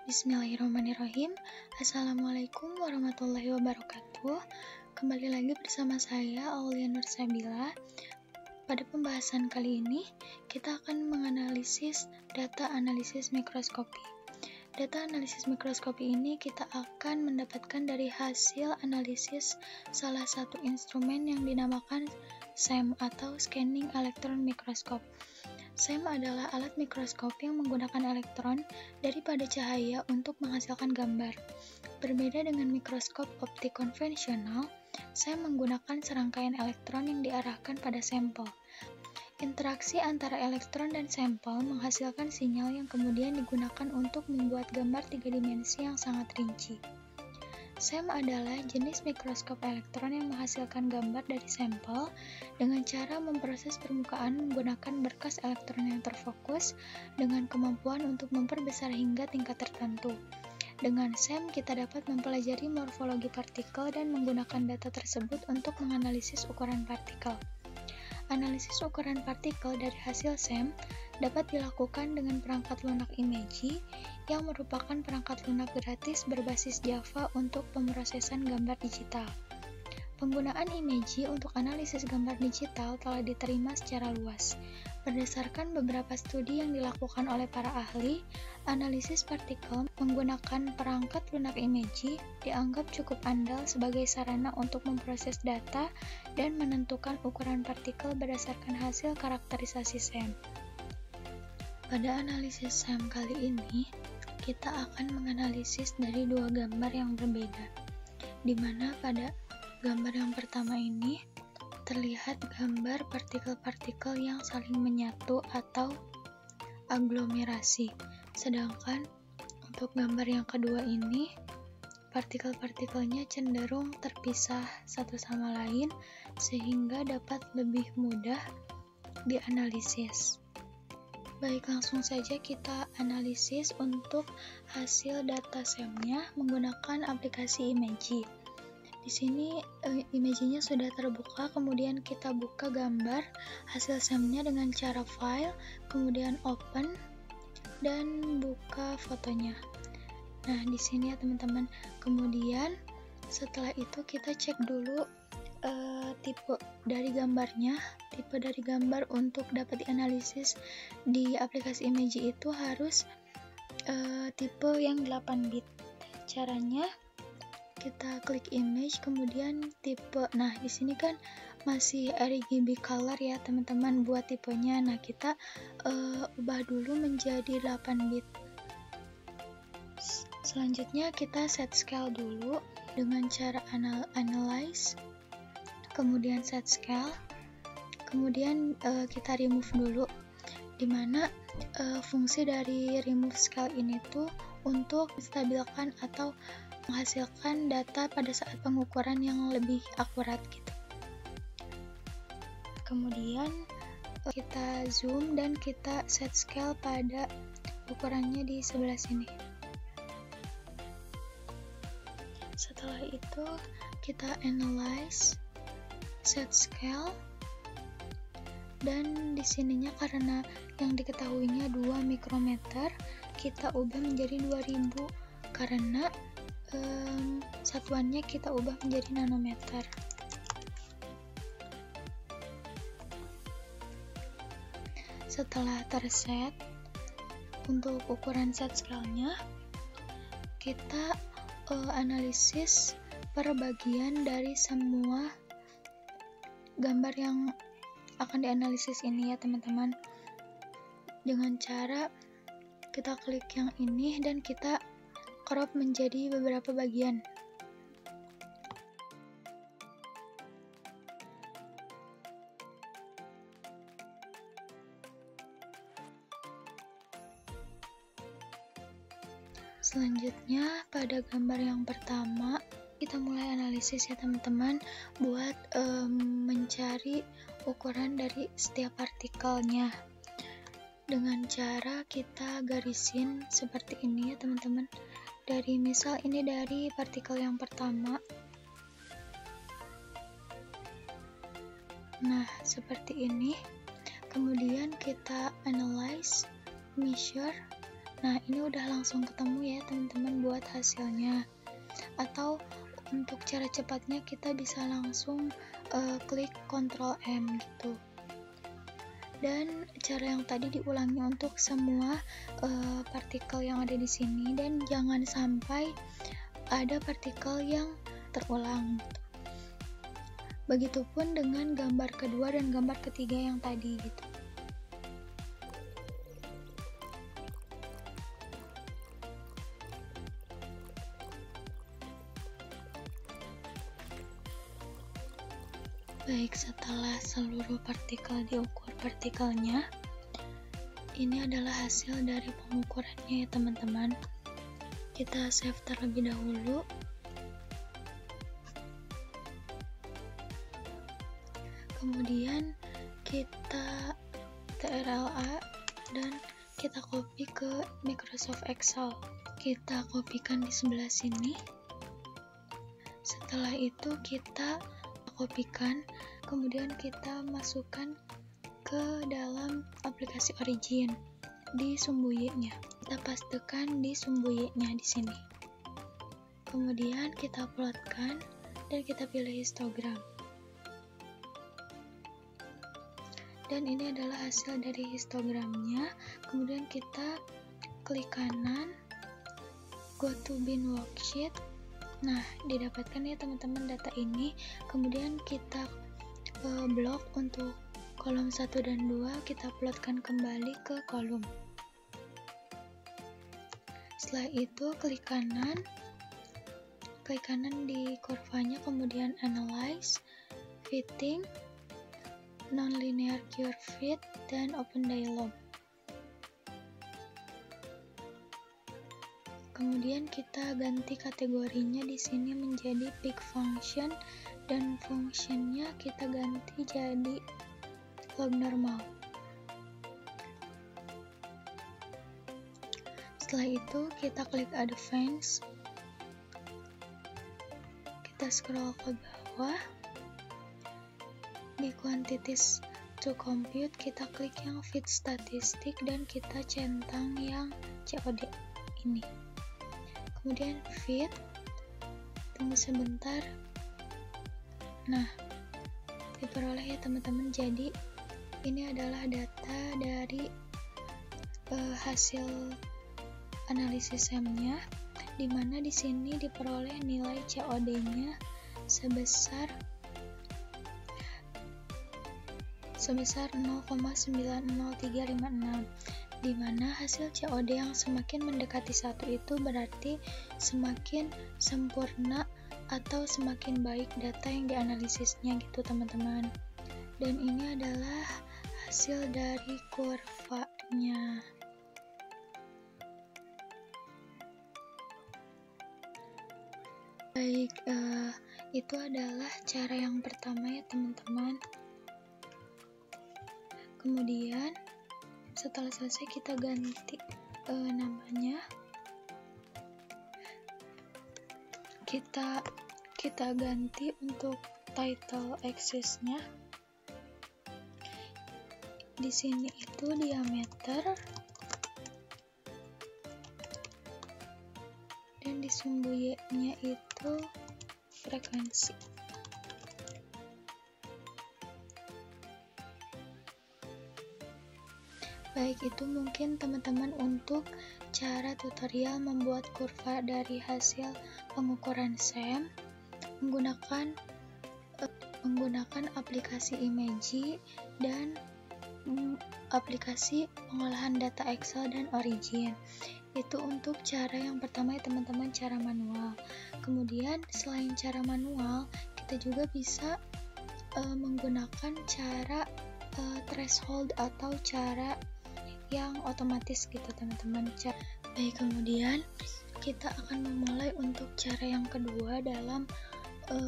Bismillahirrahmanirrahim. Assalamualaikum warahmatullahi wabarakatuh. Kembali lagi bersama saya, Aulia Nursabila. Pada pembahasan kali ini, kita akan menganalisis data analisis mikroskopi. Data analisis mikroskopi ini kita akan mendapatkan dari hasil analisis salah satu instrumen yang dinamakan SEM atau Scanning Electron Microscope. SEM adalah alat mikroskop yang menggunakan elektron daripada cahaya untuk menghasilkan gambar. Berbeda dengan mikroskop optik konvensional, SEM menggunakan serangkaian elektron yang diarahkan pada sampel. Interaksi antara elektron dan sampel menghasilkan sinyal yang kemudian digunakan untuk membuat gambar 3 dimensi yang sangat rinci. SEM adalah jenis mikroskop elektron yang menghasilkan gambar dari sampel dengan cara memproses permukaan menggunakan berkas elektron yang terfokus dengan kemampuan untuk memperbesar hingga tingkat tertentu. Dengan SEM, kita dapat mempelajari morfologi partikel dan menggunakan data tersebut untuk menganalisis ukuran partikel. Analisis ukuran partikel dari hasil SEM dapat dilakukan dengan perangkat lunak Imagy yang merupakan perangkat lunak gratis berbasis Java untuk pemrosesan gambar digital. Penggunaan Imagy untuk analisis gambar digital telah diterima secara luas. Berdasarkan beberapa studi yang dilakukan oleh para ahli, analisis partikel menggunakan perangkat lunak Imagy dianggap cukup andal sebagai sarana untuk memproses data dan menentukan ukuran partikel berdasarkan hasil karakterisasi SEM. Pada analisis SEM kali ini, kita akan menganalisis dari dua gambar yang berbeda, di mana pada gambar yang pertama ini terlihat gambar partikel-partikel yang saling menyatu atau aglomerasi. Sedangkan untuk gambar yang kedua ini, partikel-partikelnya cenderung terpisah satu sama lain sehingga dapat lebih mudah dianalisis. Baik, langsung saja kita analisis untuk hasil data SEM-nya menggunakan aplikasi Imagy. Di sini Imagy-nya sudah terbuka, kemudian kita buka gambar hasil SEM-nya dengan cara file, kemudian open dan buka fotonya. Nah, di sini ya teman-teman. Kemudian setelah itu kita cek dulu tipe dari gambarnya. Tipe dari gambar untuk dapat dianalisis di aplikasi Imagy itu harus tipe yang 8 bit. Caranya kita klik image, kemudian tipe. Nah, di sini kan masih RGB color ya teman-teman buat tipenya. Nah, kita ubah dulu menjadi 8 bit. Selanjutnya kita set scale dulu dengan cara analyze, kemudian set scale, kemudian kita remove dulu, dimana fungsi dari remove scale ini tuh untuk menstabilkan atau menghasilkan data pada saat pengukuran yang lebih akurat gitu. Kemudian kita zoom dan kita set scale pada ukurannya di sebelah sini. Setelah itu kita analyze, set scale, dan di sininya karena yang diketahuinya 2 mikrometer, kita ubah menjadi 2000 karena satuannya kita ubah menjadi nanometer. Setelah terset untuk ukuran set scale-nya, kita analisis per bagian dari semua gambar yang akan dianalisis ini ya teman-teman, dengan cara kita klik yang ini dan kita crop menjadi beberapa bagian. Selanjutnya pada gambar yang pertama kita mulai analisis ya teman-teman buat mencari ukuran dari setiap partikelnya dengan cara kita garisin seperti ini ya teman-teman. Dari misal ini dari partikel yang pertama. Nah, seperti ini. Kemudian kita analyze, measure, Nah, ini udah langsung ketemu ya teman-teman buat hasilnya. Atau untuk cara cepatnya kita bisa langsung klik Ctrl M gitu. Dan cara yang tadi diulangi untuk semua partikel yang ada di sini, dan jangan sampai ada partikel yang terulang gitu. Begitupun dengan gambar kedua dan gambar ketiga yang tadi gitu. Baik, setelah seluruh partikel diukur partikelnya, ini adalah hasil dari pengukurannya ya teman-teman. Kita save terlebih dahulu. Kemudian kita TRLA dan kita copy ke Microsoft Excel. Kita kopikan di sebelah sini. Setelah itu kita kopikan, kemudian kita masukkan ke dalam aplikasi Origin di sumbu Y-nya. Kita pastekan di sumbu Y-nya di sini. Kemudian kita uploadkan dan kita pilih histogram. Dan ini adalah hasil dari histogramnya. Kemudian kita klik kanan, go to bin worksheet. Nah, didapatkan ya teman-teman data ini. Kemudian kita blok untuk kolom 1 dan 2, kita uploadkan kembali ke kolom. Setelah itu klik kanan di kurvanya, kemudian analyze, fitting, non-linear curve fit, dan open dialog. Kemudian kita ganti kategorinya di sini menjadi pick function, dan functionnya kita ganti jadi log normal. Setelah itu kita klik advance, kita scroll ke bawah, di quantities to compute kita klik yang fit statistik dan kita centang yang COD ini. Kemudian fit, tunggu sebentar. Nah, diperoleh ya teman-teman. Jadi ini adalah data dari hasil analisis SEM-nya, dimana di sini diperoleh nilai COD-nya sebesar 0,90356, di mana hasil COD yang semakin mendekati 1 itu berarti semakin sempurna atau semakin baik data yang dianalisisnya gitu teman-teman. Dan ini adalah hasil dari kurvanya. Baik, itu adalah cara yang pertama ya teman-teman. Kemudian setelah selesai kita ganti namanya, kita ganti untuk title axis-nya. Di sini itu diameter, dan di sumbu Y-nya itu frekuensi. Baik, itu mungkin teman-teman untuk cara tutorial membuat kurva dari hasil pengukuran SEM menggunakan aplikasi Imagy dan aplikasi pengolahan data Excel dan Origin. Itu untuk cara yang pertama ya teman-teman, cara manual. Kemudian selain cara manual, kita juga bisa menggunakan cara threshold atau cara yang otomatis gitu teman-teman. Baik, kemudian kita akan memulai untuk cara yang kedua dalam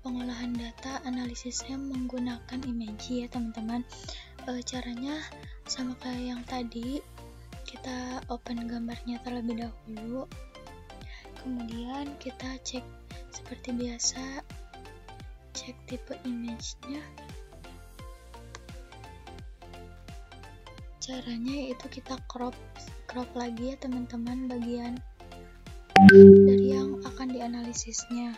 pengolahan data analisis SEM menggunakan Imagy ya teman-teman. Caranya sama kayak yang tadi, kita open gambarnya terlebih dahulu, kemudian kita cek seperti biasa, cek tipe image-nya. Caranya yaitu kita crop crop lagi ya teman-teman bagian dari yang akan dianalisisnya.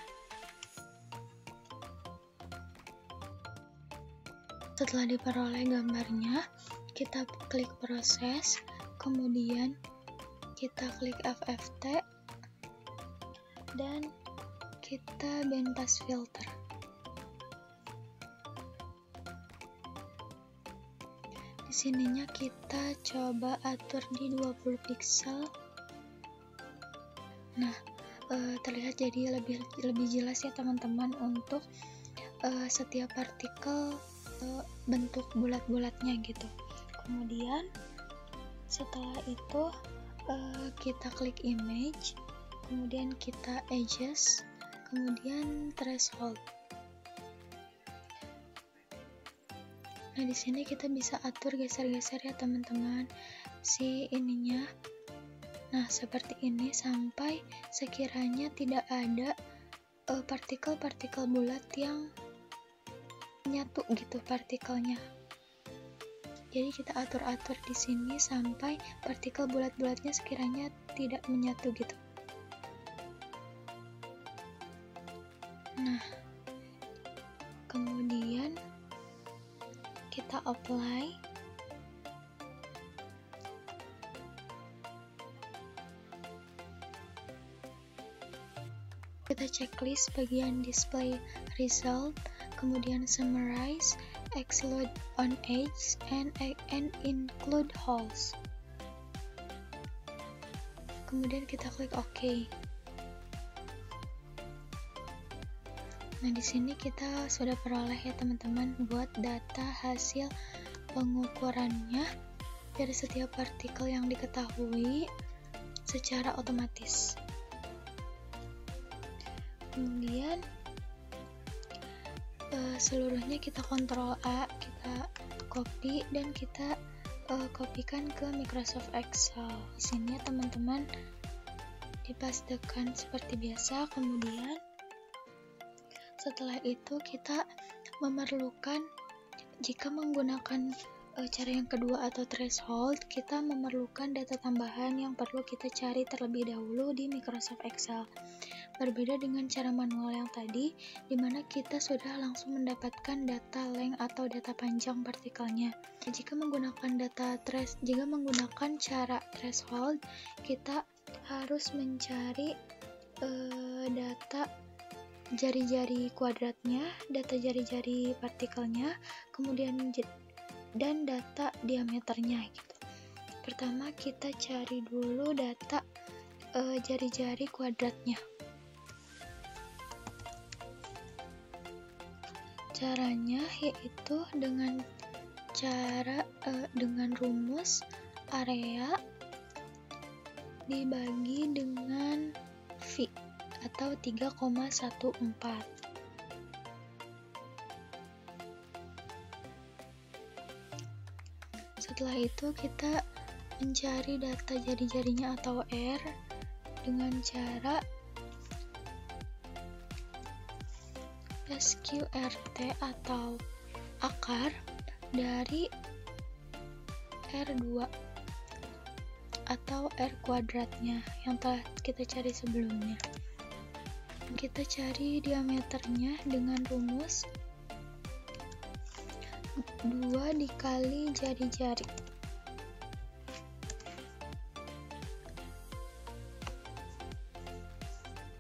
Setelah diperoleh gambarnya, kita klik proses, kemudian kita klik FFT, dan kita bandpass filter. Di sininya kita coba atur di 20 pixel. Nah, terlihat jadi lebih jelas ya teman-teman untuk setiap partikel bentuk bulat-bulatnya gitu. Kemudian setelah itu kita klik image, kemudian kita adjust, kemudian threshold. Nah, di sini kita bisa atur geser-geser ya teman-teman si ininya. Nah, seperti ini sampai sekiranya tidak ada partikel-partikel bulat yang nyatu gitu partikelnya. Jadi kita atur-atur di sini sampai partikel bulat-bulatnya sekiranya tidak menyatu gitu. Nah, kemudian kita apply. Kita checklist bagian display result, kemudian summarize, exclude on edge, and include holes. Kemudian kita klik OK. Nah, di sini kita sudah peroleh ya teman-teman buat data hasil pengukurannya dari setiap partikel yang diketahui secara otomatis. Kemudian seluruhnya kita Ctrl A, kita copy dan kita kopikan ke Microsoft Excel. Di sini ya teman-teman dipastekan seperti biasa. Kemudian setelah itu kita memerlukan, jika menggunakan cara yang kedua atau threshold, kita memerlukan data tambahan yang perlu kita cari terlebih dahulu di Microsoft Excel. Berbeda dengan cara manual yang tadi, di mana kita sudah langsung mendapatkan data length atau data panjang partikelnya. Jika menggunakan cara threshold, kita harus mencari data jari-jari kuadratnya, data jari-jari partikelnya, kemudian dan data diameternya gitu. Pertama kita cari dulu data jari-jari kuadratnya. Caranya yaitu dengan rumus area dibagi dengan V atau 3,14. Setelah itu kita mencari data jari-jarinya atau R dengan cara SQRT atau akar dari R2 atau R kuadratnya yang telah kita cari sebelumnya. Kita cari diameternya dengan rumus 2 dikali jari-jari.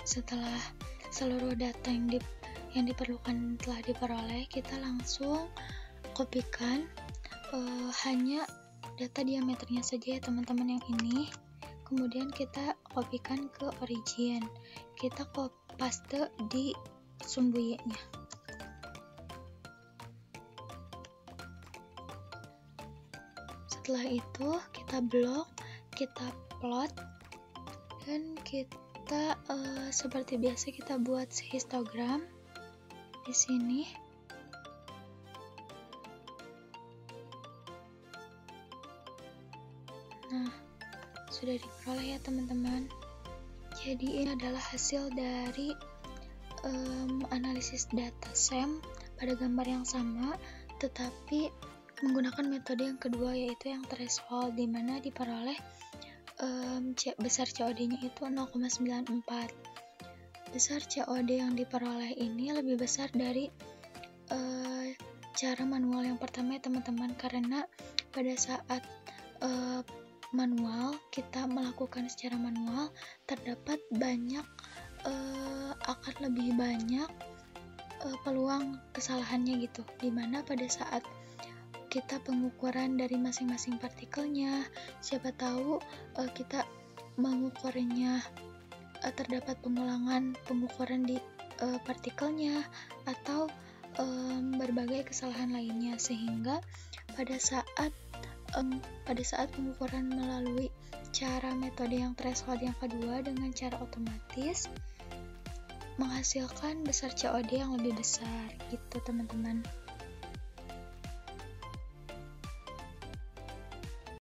Setelah seluruh data yang diperlukan telah diperoleh, kita langsung kopikan hanya data diameternya saja ya teman-teman yang ini. Kemudian kita kopikan ke origin, kita paste di sumbu Y-nya. Setelah itu kita blok, kita plot, dan kita seperti biasa kita buat histogram di sini. Nah, sudah diperoleh ya teman-teman. Jadi ini adalah hasil dari analisis data SEM pada gambar yang sama, tetapi menggunakan metode yang kedua yaitu yang threshold, di mana diperoleh besar COD-nya itu 0,94. Besar COD yang diperoleh ini lebih besar dari cara manual yang pertama ya teman-teman, karena pada saat manual, kita melakukan secara manual, terdapat banyak akan lebih banyak peluang kesalahannya gitu, dimana pada saat kita pengukuran dari masing-masing partikelnya, siapa tahu kita mengukurnya terdapat pengulangan pengukuran di partikelnya atau berbagai kesalahan lainnya, sehingga pada saat pengukuran melalui cara metode yang threshold yang kedua dengan cara otomatis menghasilkan besar COD yang lebih besar gitu teman-teman.